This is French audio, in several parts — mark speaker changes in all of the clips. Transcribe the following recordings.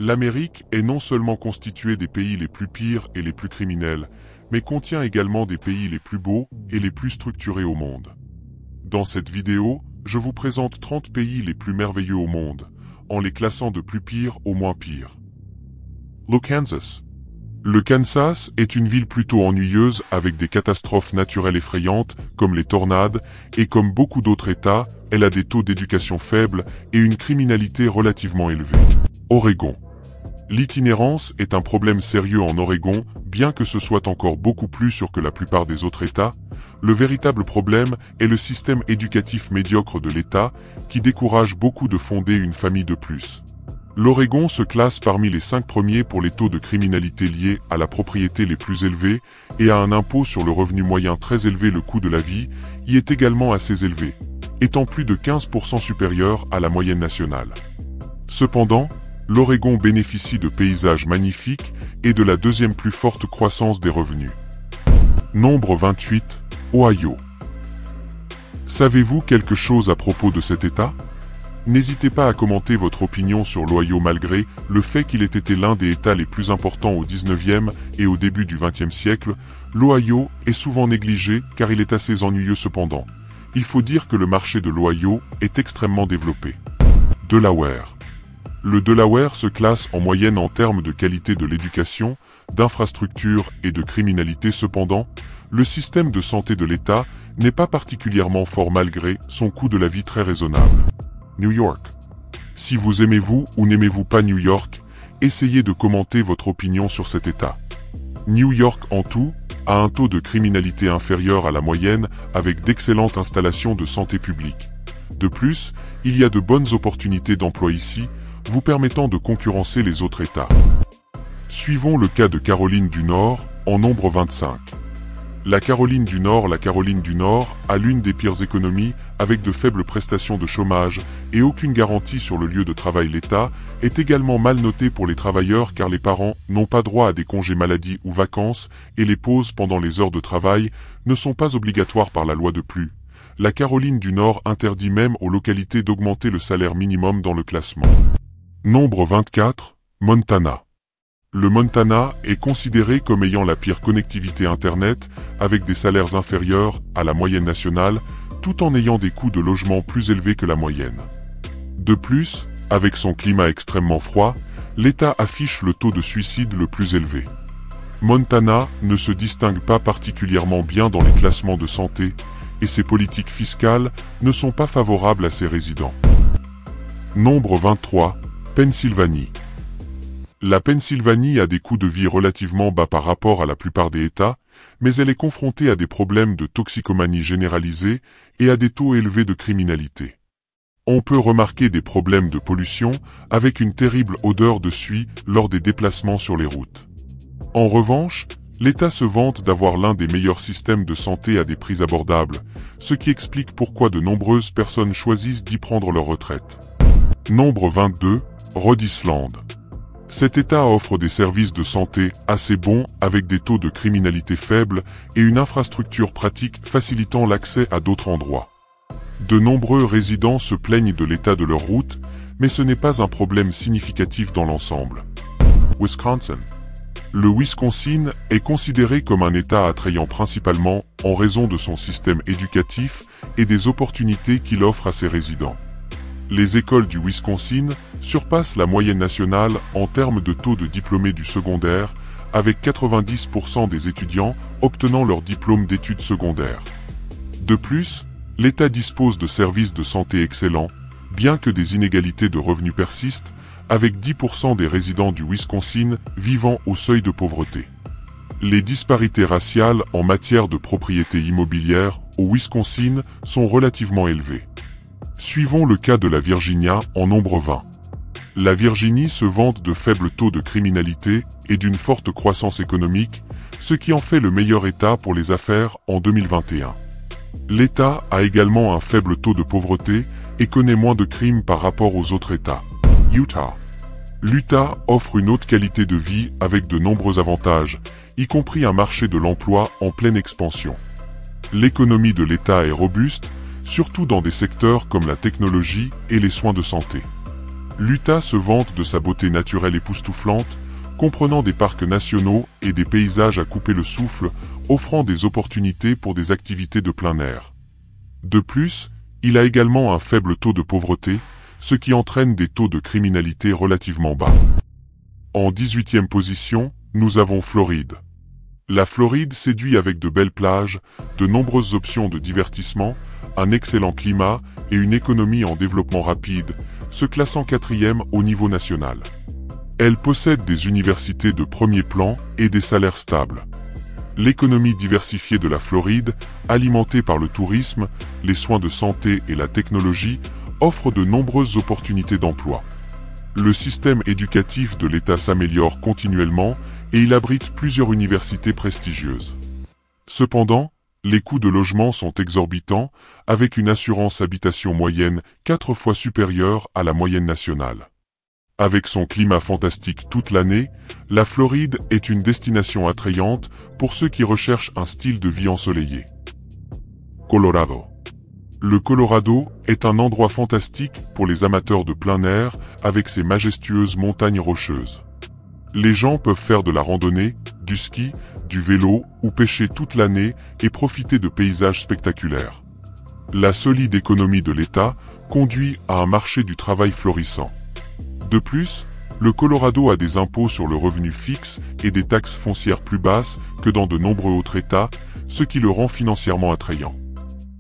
Speaker 1: L'Amérique est non seulement constituée des pays les plus pires et les plus criminels, mais contient également des pays les plus beaux et les plus structurés au monde. Dans cette vidéo, je vous présente 30 pays les plus merveilleux au monde, en les classant de plus pire au moins pire. Le Kansas. Le Kansas est une ville plutôt ennuyeuse avec des catastrophes naturelles effrayantes comme les tornades et comme beaucoup d'autres États, elle a des taux d'éducation faibles et une criminalité relativement élevée. Oregon. L'itinérance est un problème sérieux en Oregon, bien que ce soit encore beaucoup plus sûr que la plupart des autres États. Le véritable problème est le système éducatif médiocre de l'État, qui décourage beaucoup de fonder une famille de plus. L'Oregon se classe parmi les 5 premiers pour les taux de criminalité liés à la propriété les plus élevés et à un impôt sur le revenu moyen très élevé. Le coût de la vie y est également assez élevé, étant plus de 15% supérieur à la moyenne nationale. Cependant, l'Oregon bénéficie de paysages magnifiques et de la deuxième plus forte croissance des revenus. Nombre 28, Ohio. Savez-vous quelque chose à propos de cet État? N'hésitez pas à commenter votre opinion sur l'Ohio malgré le fait qu'il ait été l'un des États les plus importants au 19e et au début du 20e siècle. L'Ohio est souvent négligé car il est assez ennuyeux cependant. Il faut dire que le marché de l'Ohio est extrêmement développé. Delaware. Le Delaware se classe en moyenne en termes de qualité de l'éducation, d'infrastructures et de criminalité. Cependant, le système de santé de l'État n'est pas particulièrement fort malgré son coût de la vie très raisonnable. New York. Si vous aimez-vous ou n'aimez-vous pas New York, essayez de commenter votre opinion sur cet État. New York en tout a un taux de criminalité inférieur à la moyenne avec d'excellentes installations de santé publique. De plus, il y a de bonnes opportunités d'emploi ici, vous permettant de concurrencer les autres États. Suivons le cas de Caroline du Nord, en nombre 25. La Caroline du Nord a l'une des pires économies, avec de faibles prestations de chômage et aucune garantie sur le lieu de travail. L'État est également mal noté pour les travailleurs car les parents n'ont pas droit à des congés maladie ou vacances et les pauses pendant les heures de travail ne sont pas obligatoires par la loi. De plus, la Caroline du Nord interdit même aux localités d'augmenter le salaire minimum dans le classement. Nombre 24, Montana. Le Montana est considéré comme ayant la pire connectivité Internet, avec des salaires inférieurs à la moyenne nationale, tout en ayant des coûts de logement plus élevés que la moyenne. De plus, avec son climat extrêmement froid, l'État affiche le taux de suicide le plus élevé. Montana ne se distingue pas particulièrement bien dans les classements de santé, et ses politiques fiscales ne sont pas favorables à ses résidents. Nombre 23, Pennsylvanie. La Pennsylvanie a des coûts de vie relativement bas par rapport à la plupart des États, mais elle est confrontée à des problèmes de toxicomanie généralisée et à des taux élevés de criminalité. On peut remarquer des problèmes de pollution avec une terrible odeur de suie lors des déplacements sur les routes. En revanche, l'État se vante d'avoir l'un des meilleurs systèmes de santé à des prix abordables, ce qui explique pourquoi de nombreuses personnes choisissent d'y prendre leur retraite. Nombre 22, Rhode Island. Cet État offre des services de santé assez bons avec des taux de criminalité faibles et une infrastructure pratique facilitant l'accès à d'autres endroits. De nombreux résidents se plaignent de l'état de leur route, mais ce n'est pas un problème significatif dans l'ensemble. Wisconsin. Le Wisconsin est considéré comme un État attrayant principalement en raison de son système éducatif et des opportunités qu'il offre à ses résidents. Les écoles du Wisconsin surpassent la moyenne nationale en termes de taux de diplômés du secondaire, avec 90% des étudiants obtenant leur diplôme d'études secondaires. De plus, l'État dispose de services de santé excellents, bien que des inégalités de revenus persistent, avec 10% des résidents du Wisconsin vivant au seuil de pauvreté. Les disparités raciales en matière de propriété immobilière au Wisconsin sont relativement élevées. Suivons le cas de la Virginia en nombre 20. La Virginie se vante de faibles taux de criminalité et d'une forte croissance économique, ce qui en fait le meilleur État pour les affaires en 2021. L'État a également un faible taux de pauvreté et connaît moins de crimes par rapport aux autres États. Utah. L'Utah offre une haute qualité de vie avec de nombreux avantages, y compris un marché de l'emploi en pleine expansion. L'économie de l'État est robuste, surtout dans des secteurs comme la technologie et les soins de santé. L'Utah se vante de sa beauté naturelle époustouflante, comprenant des parcs nationaux et des paysages à couper le souffle, offrant des opportunités pour des activités de plein air. De plus, il a également un faible taux de pauvreté, ce qui entraîne des taux de criminalité relativement bas. En 18e position, nous avons Floride. La Floride séduit avec de belles plages, de nombreuses options de divertissement, un excellent climat et une économie en développement rapide, se classant 4e au niveau national. Elle possède des universités de premier plan et des salaires stables. L'économie diversifiée de la Floride, alimentée par le tourisme, les soins de santé et la technologie, offre de nombreuses opportunités d'emploi. Le système éducatif de l'État s'améliore continuellement et il abrite plusieurs universités prestigieuses. Cependant, les coûts de logement sont exorbitants, avec une assurance habitation moyenne 4 fois supérieure à la moyenne nationale. Avec son climat fantastique toute l'année, la Floride est une destination attrayante pour ceux qui recherchent un style de vie ensoleillé. Colorado. Le Colorado est un endroit fantastique pour les amateurs de plein air avec ses majestueuses montagnes rocheuses. Les gens peuvent faire de la randonnée, du ski, du vélo ou pêcher toute l'année et profiter de paysages spectaculaires. La solide économie de l'État conduit à un marché du travail florissant. De plus, le Colorado a des impôts sur le revenu fixe et des taxes foncières plus basses que dans de nombreux autres États, ce qui le rend financièrement attrayant.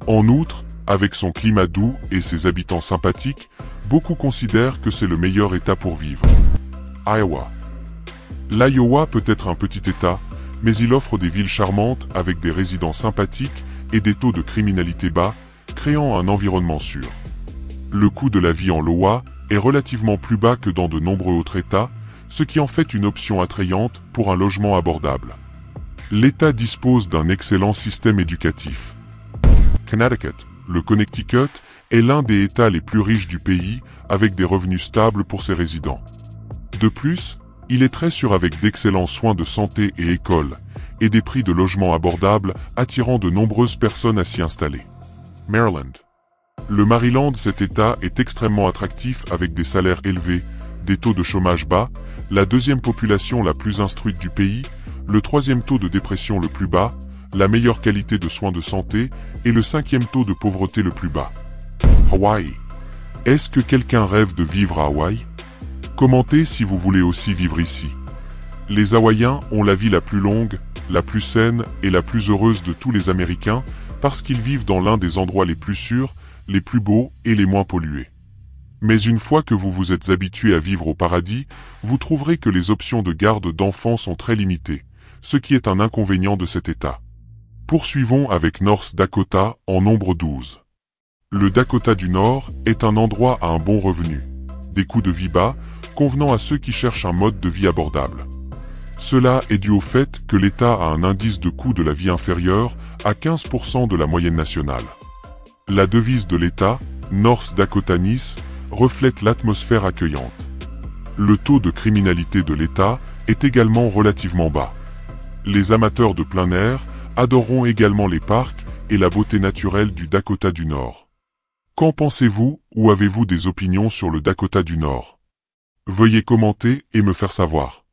Speaker 1: En outre, avec son climat doux et ses habitants sympathiques, beaucoup considèrent que c'est le meilleur État pour vivre. Iowa. L'Iowa peut être un petit État, mais il offre des villes charmantes avec des résidents sympathiques et des taux de criminalité bas, créant un environnement sûr. Le coût de la vie en Iowa est relativement plus bas que dans de nombreux autres États, ce qui en fait une option attrayante pour un logement abordable. L'État dispose d'un excellent système éducatif. Connecticut. Le Connecticut est l'un des États les plus riches du pays, avec des revenus stables pour ses résidents. De plus, il est très sûr avec d'excellents soins de santé et écoles, et des prix de logement abordables attirant de nombreuses personnes à s'y installer. Maryland. Le Maryland, cet État, est extrêmement attractif avec des salaires élevés, des taux de chômage bas, la deuxième population la plus instruite du pays, le troisième taux de dépression le plus bas, la meilleure qualité de soins de santé et le 5e taux de pauvreté le plus bas. Hawaï. Est-ce que quelqu'un rêve de vivre à Hawaï? Commentez si vous voulez aussi vivre ici. Les Hawaïens ont la vie la plus longue, la plus saine et la plus heureuse de tous les Américains parce qu'ils vivent dans l'un des endroits les plus sûrs, les plus beaux et les moins pollués. Mais une fois que vous vous êtes habitué à vivre au paradis, vous trouverez que les options de garde d'enfants sont très limitées, ce qui est un inconvénient de cet État. Poursuivons avec North Dakota en nombre 12. Le Dakota du Nord est un endroit à un bon revenu, des coûts de vie bas, convenant à ceux qui cherchent un mode de vie abordable. Cela est dû au fait que l'État a un indice de coût de la vie inférieur à 15% de la moyenne nationale. La devise de l'État, North Dakota Nice, reflète l'atmosphère accueillante. Le taux de criminalité de l'État est également relativement bas. Les amateurs de plein air adoreront également les parcs et la beauté naturelle du Dakota du Nord. Qu'en pensez-vous ou avez-vous des opinions sur le Dakota du Nord? Veuillez commenter et me faire savoir.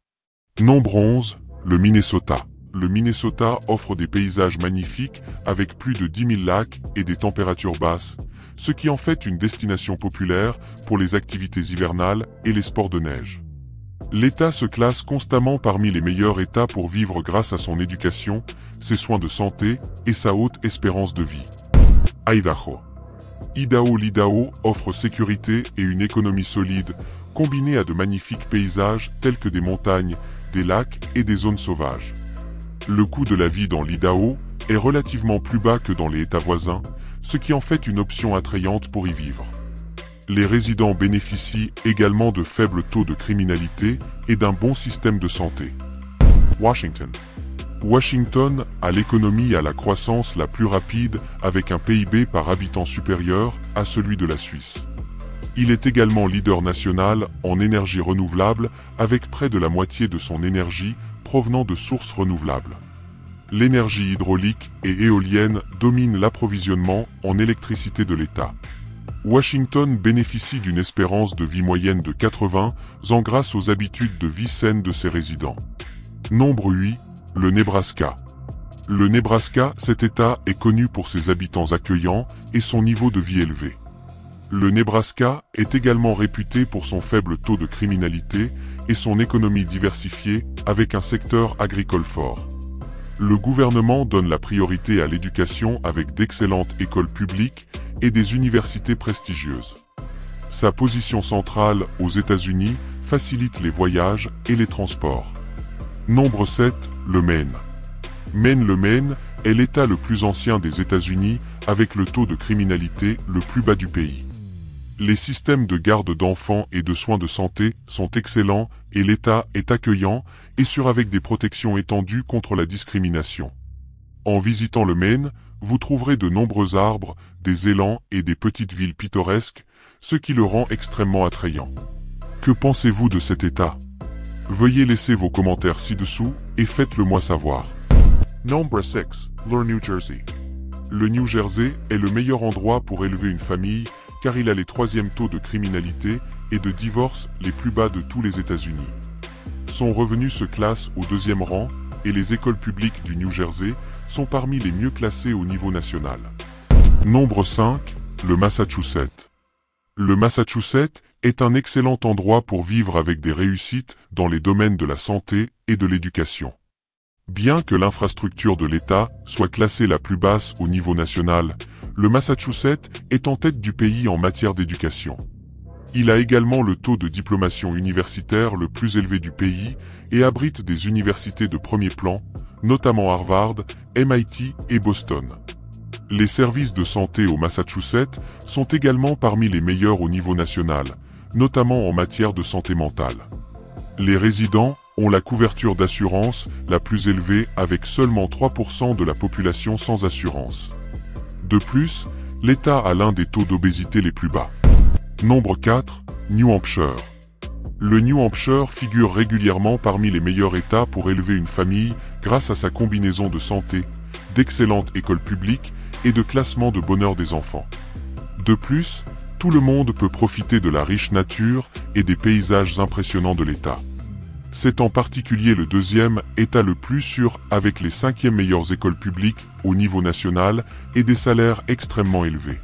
Speaker 1: Nombre 11, le Minnesota. Le Minnesota offre des paysages magnifiques avec plus de 10 000 lacs et des températures basses, ce qui en fait une destination populaire pour les activités hivernales et les sports de neige. L'État se classe constamment parmi les meilleurs États pour vivre grâce à son éducation, ses soins de santé et sa haute espérance de vie. Idaho. L'Idaho offre sécurité et une économie solide, combinée à de magnifiques paysages tels que des montagnes, des lacs et des zones sauvages. Le coût de la vie dans l'Idaho est relativement plus bas que dans les États voisins, ce qui en fait une option attrayante pour y vivre. Les résidents bénéficient également de faibles taux de criminalité et d'un bon système de santé. Washington. Washington a l'économie et la croissance la plus rapide avec un PIB par habitant supérieur à celui de la Suisse. Il est également leader national en énergie renouvelable avec près de la moitié de son énergie provenant de sources renouvelables. L'énergie hydraulique et éolienne domine l'approvisionnement en électricité de l'État. Washington bénéficie d'une espérance de vie moyenne de 80 ans grâce aux habitudes de vie saines de ses résidents. Nombre 8, le Nebraska. Le Nebraska, cet État, est connu pour ses habitants accueillants et son niveau de vie élevé. Le Nebraska est également réputé pour son faible taux de criminalité et son économie diversifiée avec un secteur agricole fort. Le gouvernement donne la priorité à l'éducation avec d'excellentes écoles publiques et des universités prestigieuses. Sa position centrale aux États-Unis facilite les voyages et les transports. Nombre 7, le Maine. Le Maine est l'État le plus ancien des États-Unis avec le taux de criminalité le plus bas du pays. Les systèmes de garde d'enfants et de soins de santé sont excellents et l'État est accueillant et sûr avec des protections étendues contre la discrimination. En visitant le Maine, vous trouverez de nombreux arbres, des élans et des petites villes pittoresques, ce qui le rend extrêmement attrayant. Que pensez-vous de cet État? Veuillez laisser vos commentaires ci-dessous et faites-le moi savoir. Nombre 6, le New Jersey. Le New Jersey est le meilleur endroit pour élever une famille car il a les troisièmes taux de criminalité et de divorce les plus bas de tous les États-Unis. Son revenu se classe au deuxième rang et les écoles publiques du New Jersey sont parmi les mieux classées au niveau national. Nombre 5, le Massachusetts. Le Massachusetts est un excellent endroit pour vivre avec des réussites dans les domaines de la santé et de l'éducation. Bien que l'infrastructure de l'État soit classée la plus basse au niveau national, le Massachusetts est en tête du pays en matière d'éducation. Il a également le taux de diplomation universitaire le plus élevé du pays et abrite des universités de premier plan, notamment Harvard, MIT et Boston. Les services de santé au Massachusetts sont également parmi les meilleurs au niveau national, notamment en matière de santé mentale. Les résidents ont la couverture d'assurance la plus élevée avec seulement 3% de la population sans assurance. De plus, l'État a l'un des taux d'obésité les plus bas. Nombre 4, New Hampshire. Le New Hampshire figure régulièrement parmi les meilleurs États pour élever une famille grâce à sa combinaison de santé, d'excellentes écoles publiques et de classement de bonheur des enfants. De plus, tout le monde peut profiter de la riche nature et des paysages impressionnants de l'État. C'est en particulier le deuxième État le plus sûr avec les 5e meilleures écoles publiques au niveau national et des salaires extrêmement élevés.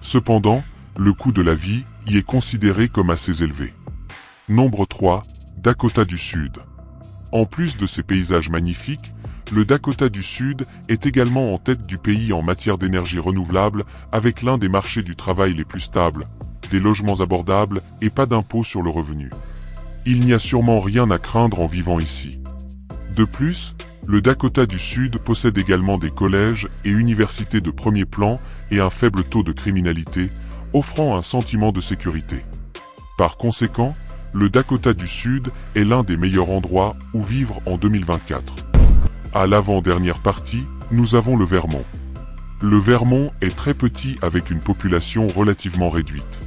Speaker 1: Cependant, le coût de la vie y est considéré comme assez élevé. Nombre 3, Dakota du Sud. En plus de ses paysages magnifiques, le Dakota du Sud est également en tête du pays en matière d'énergie renouvelable avec l'un des marchés du travail les plus stables, des logements abordables et pas d'impôt sur le revenu. Il n'y a sûrement rien à craindre en vivant ici. De plus, le Dakota du Sud possède également des collèges et universités de premier plan et un faible taux de criminalité, offrant un sentiment de sécurité. Par conséquent, le Dakota du Sud est l'un des meilleurs endroits où vivre en 2024. À l'avant-dernière partie, nous avons le Vermont. Le Vermont est très petit avec une population relativement réduite.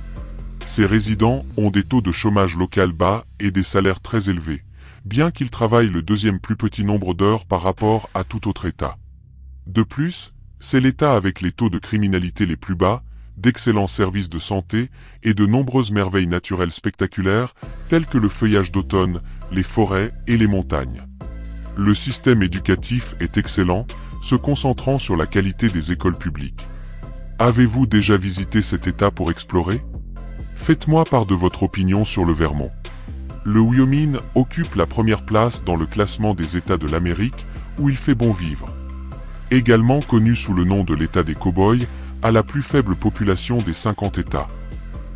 Speaker 1: Ses résidents ont des taux de chômage local bas et des salaires très élevés, bien qu'ils travaillent le deuxième plus petit nombre d'heures par rapport à tout autre État. De plus, c'est l'État avec les taux de criminalité les plus bas, d'excellents services de santé et de nombreuses merveilles naturelles spectaculaires telles que le feuillage d'automne, les forêts et les montagnes. Le système éducatif est excellent, se concentrant sur la qualité des écoles publiques. Avez-vous déjà visité cet État pour explorer? Faites-moi part de votre opinion sur le Vermont. Le Wyoming occupe la première place dans le classement des États de l'Amérique où il fait bon vivre. Également connu sous le nom de l'État des cow-boys, a la plus faible population des 50 États.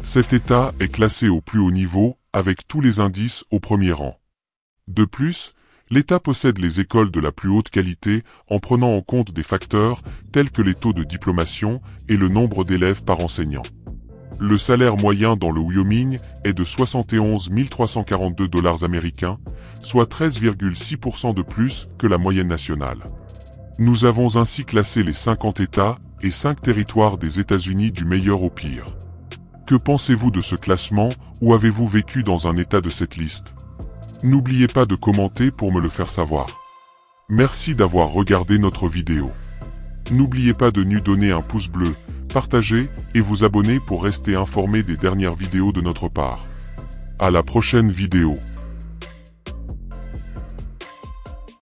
Speaker 1: Cet État est classé au plus haut niveau avec tous les indices au premier rang. De plus, l'État possède les écoles de la plus haute qualité en prenant en compte des facteurs tels que les taux de diplomation et le nombre d'élèves par enseignant. Le salaire moyen dans le Wyoming est de 71 342 $ américains, soit 13,6% de plus que la moyenne nationale. Nous avons ainsi classé les 50 États et 5 territoires des États-Unis du meilleur au pire. Que pensez-vous de ce classement ou avez-vous vécu dans un État de cette liste? N'oubliez pas de commenter pour me le faire savoir. Merci d'avoir regardé notre vidéo. N'oubliez pas de nous donner un pouce bleu, partagez et vous abonner pour rester informé des dernières vidéos de notre part. À la prochaine vidéo.